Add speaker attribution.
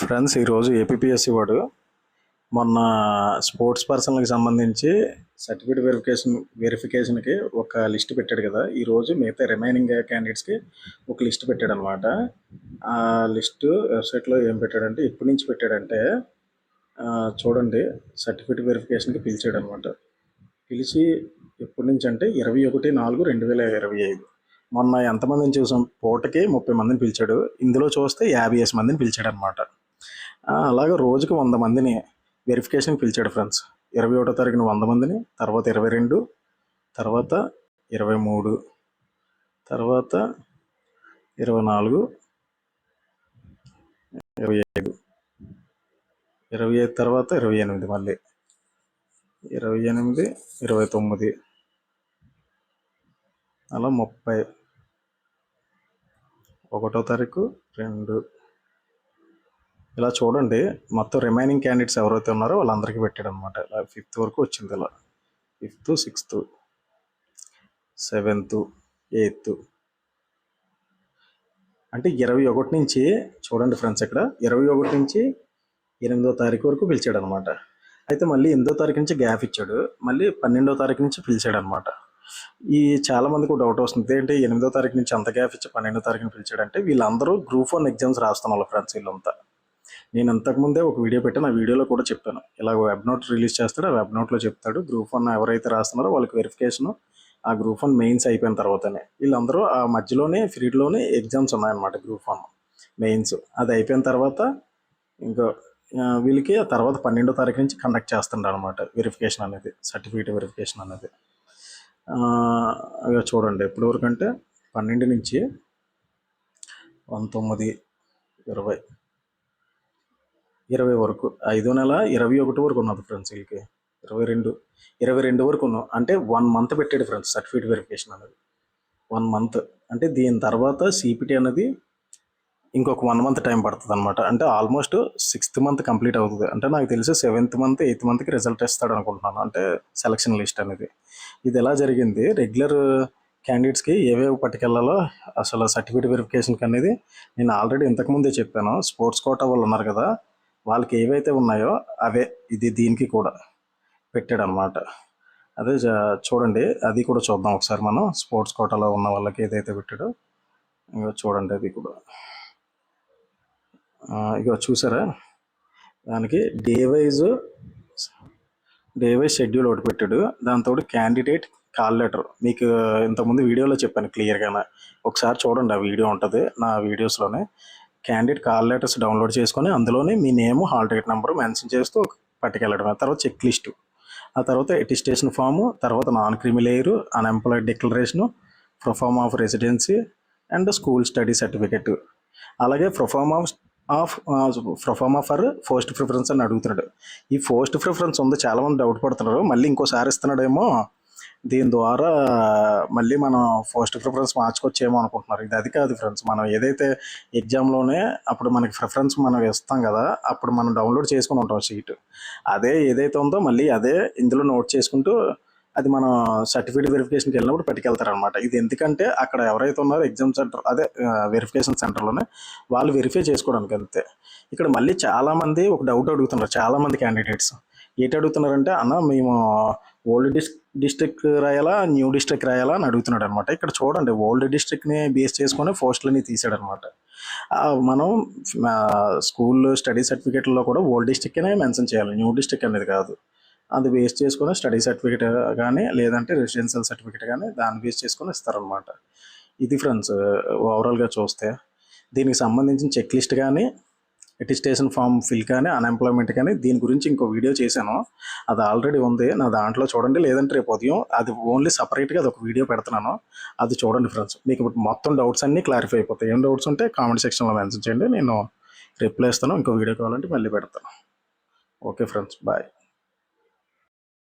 Speaker 1: Friends, ఈరోజు APSC వాడు మొన్న స్పోర్ట్స్ పర్సన్లకు సంబంధించి సర్టిఫికేట్ వెరిఫికేషన్కి ఒక లిస్ట్ పెట్టాడు కదా. ఈరోజు మిగతా రిమైనింగ్ క్యాండిడేట్స్కి ఒక లిస్ట్ పెట్టాడు అనమాట. ఆ లిస్టు వెబ్సైట్లో ఏం పెట్టాడంటే, ఇప్పటి నుంచి పెట్టాడంటే చూడండి, సర్టిఫికేట్ వెరిఫికేషన్కి పిలిచాడు అనమాట. పిలిచి ఎప్పటి నుంచి అంటే 21/4/2025. మొన్న ఎంతమందిని చూసాం, పూటకి 30 మందిని పిలిచాడు. ఇందులో చూస్తే 50 మందిని పిలిచాడు అనమాట. అలాగే రోజుకి 100 మందిని వెరిఫికేషన్కి పిలిచాడు ఫ్రెండ్స్. 21వ తారీఖున 100 మందిని, తర్వాత 22, తర్వాత 23, తర్వాత 24, 25, 25 తర్వాత 28, మళ్ళీ 28, 29, అలా 30, 1వ తారీఖు 2. ఇలా చూడండి, మొత్తం రిమైనింగ్ క్యాండిడేట్స్ ఎవరైతే ఉన్నారో వాళ్ళందరికీ పెట్టాడు అనమాట. ఇలా 5th వరకు వచ్చింది. ఇలా 5th, 6th, 7th, 8th, అంటే 21 నుంచి చూడండి ఫ్రెండ్స్, ఇక్కడ 21 నుంచి 8వ తారీఖు వరకు పిలిచాడు అనమాట. అయితే మళ్ళీ 8వ తారీఖు నుంచి గ్యాప్ ఇచ్చాడు, మళ్ళీ 12వ తారీఖు నుంచి పిలిచాడు అనమాట. ఈ చాలా మందికి డౌట్ వస్తుంది, ఏంటి 8వ తారీఖు నుంచి అంత గ్యాప్ ఇచ్చి 12వ తారీఖున పిలిచాడంటే, వీళ్ళందరూ గ్రూప్ 1 ఎగ్జామ్స్ రాస్తున్నారు ఫ్రెండ్స్. వీళ్ళంతా నేను అంతకుముందే ఒక వీడియో పెట్టాను, ఆ వీడియోలో కూడా చెప్పాను, ఇలా వెబ్ నోట్ రిలీజ్ చేస్తాడు, ఆ వెబ్ నోట్లో చెప్తాడు గ్రూప్ 1 ఎవరైతే రాస్తున్నారో వాళ్ళకి వెరిఫికేషన్ ఆ గ్రూప్ 1 మెయిన్స్ అయిపోయిన తర్వాతనే. వీళ్ళందరూ ఆ మధ్యలోనే పీరియడ్లోనే ఎగ్జామ్స్ ఉన్నాయన్నమాట, గ్రూప్ 1 మెయిన్స్. అది అయిపోయిన తర్వాత ఇంకా వీళ్ళకి ఆ తర్వాత 12వ తారీఖు నుంచి కండక్ట్ చేస్తుంటారు అనమాట వెరిఫికేషన్ అనేది, సర్టిఫికేట్ వెరిఫికేషన్ అనేది. చూడండి, ఎప్పటి వరకు అంటే 12 నుంచి 19, 20, 20 వరకు, 5వ నెల 21 వరకు ఉన్నది ఫ్రెండ్స్. వీళ్ళకి 22 వరకు ఉన్నాం. అంటే 1 మంత్ పెట్టాడు ఫ్రెండ్స్ సర్టిఫికేట్ వెరిఫికేషన్ అనేది. 1 మంత్ అంటే దీని తర్వాత సిపిటి అనేది ఇంకొక 1 మంత్ టైం పడుతుంది అనమాట. అంటే ఆల్మోస్ట్ 6th మంత్ కంప్లీట్ అవుతుంది. అంటే నాకు తెలిసి 7th మంత్ 8th మంత్కి రిజల్ట్ ఇస్తాడు అనుకుంటున్నాను, అంటే సెలక్షన్ లిస్ట్ అనేది. ఇది ఎలా జరిగింది, రెగ్యులర్ క్యాండిడేట్స్కి ఏవేవి పట్టుకెళ్లాలో అసలు సర్టిఫికేట్ వెరిఫికేషన్కి అనేది నేను ఆల్రెడీ ఇంతకుముందే చెప్పాను. స్పోర్ట్స్ కోటా వాళ్ళు ఉన్నారు కదా, వాళ్ళకి ఏవైతే ఉన్నాయో అవే ఇది దీనికి కూడా పెట్టాడు అనమాట. అదే చూడండి, అది కూడా చూద్దాం ఒకసారి మనం. స్పోర్ట్స్ కోటాలో ఉన్న వాళ్ళకి ఏదైతే పెట్టాడో ఇగో చూడండి, అది కూడా ఇగో చూసారా, దానికి డే వైజ్ షెడ్యూల్ ఒకటి పెట్టాడు. దాంతో క్యాండిడేట్ కాల్ లెటర్, మీకు ఇంతకుముందు వీడియోలో చెప్పాను క్లియర్గానే, ఒకసారి చూడండి, ఆ వీడియో ఉంటుంది నా వీడియోస్లోనే. క్యాండిడేట్ కాల్ లెటర్స్ డౌన్లోడ్ చేసుకొని అందులోనే మీ name, hall ticket number mention చేస్తూ పట్టుకెళ్ళడం. ఆ తర్వాత చెక్ లిస్టు, ఆ తర్వాత అటెస్టేషన్ ఫాము, తర్వాత non creamy layer, unemployed declaration, proforma of residency and school study certificate, అలాగే ప్రొఫార్మ్ ఫర్ పోస్ట్ ప్రిఫరెన్స్ అని అడుగుతున్నాడు. ఈ పోస్ట్ ప్రిఫరెన్స్ ఉంది, చాలామంది డౌట్ పడుతున్నారు, మళ్ళీ ఇంకోసారి ఇస్తున్నాడేమో, దీని ద్వారా మళ్ళీ మనం పోస్ట్ ప్రిఫరెన్స్ మార్చుకొచ్చేమో అనుకుంటున్నారు. ఇది అది కాదు ఫ్రెండ్స్. మనం ఏదైతే ఎగ్జామ్లోనే అప్పుడు మనకి ప్రిఫరెన్స్ మనం ఇస్తాం కదా, అప్పుడు మనం డౌన్లోడ్ చేసుకుని ఉంటాం షీట్, అదే ఏదైతే ఉందో మళ్ళీ అదే ఇందులో నోట్ చేసుకుంటూ అది మనం సర్టిఫికేట్ వెరిఫికేషన్కి వెళ్ళినప్పుడు పట్టుకెళ్తారనమాట. ఇది ఎందుకంటే అక్కడ ఎవరైతే ఉన్నారో ఎగ్జామ్ సెంటర్, అదే వెరిఫికేషన్ సెంటర్లోనే వాళ్ళు వెరిఫై చేసుకోవడానికి అంతే. ఇక్కడ మళ్ళీ చాలామంది ఒక డౌట్ అడుగుతున్నారు, చాలామంది క్యాండిడేట్స్ ఏంటి అడుగుతున్నారంటే, అన్న మేము ఓల్డ్ డిస్ట్రిక్ట్ రాయాలా, న్యూ డిస్ట్రిక్ట్ రాయాలా అని అడుగుతున్నాడు అనమాట. ఇక్కడ చూడండి, ఓల్డ్ డిస్ట్రిక్ట్ని బేస్ చేసుకొని పోస్టులని తీసాడు అనమాట. మనం స్కూల్ స్టడీ సర్టిఫికేట్లో కూడా ఓల్డ్ డిస్ట్రిక్ట్నే మెన్షన్ చేయాలి, న్యూ డిస్ట్రిక్ట్ అనేది కాదు. అది బేస్ చేసుకొని స్టడీ సర్టిఫికేట్ కానీ లేదంటే రెసిడెన్షియల్ సర్టిఫికేట్ కానీ దాన్ని బేస్ చేసుకొని ఇస్తారనమాట. ఇది ఫ్రెండ్స్ ఓవరాల్గా చూస్తే. దీనికి సంబంధించిన చెక్ లిస్ట్ కానీ, అటెస్టేషన్ ఫామ్ ఫిల్ కానీ, అన్ఎంప్లాయ్మెంట్ కానీ, దీని గురించి ఇంకో వీడియో చేశాను, అది ఆల్రెడీ ఉంది నా దాంట్లో, చూడండి. లేదంటే రేపు ఉదయం అది ఓన్లీ సపరేట్గా అది ఒక వీడియో పెడుతున్నాను, అది చూడండి ఫ్రెండ్స్. మీకు మొత్తం డౌట్స్ అన్నీ క్లారిఫై అయిపోతాయి. ఏం డౌట్స్ ఉంటే కామెంట్ సెక్షన్లో మెన్షన్ చేయండి, నేను రిప్లై ఇస్తాను. ఇంకో వీడియో కావాలంటే మళ్ళీ పెడతాను. Okay friends, bye.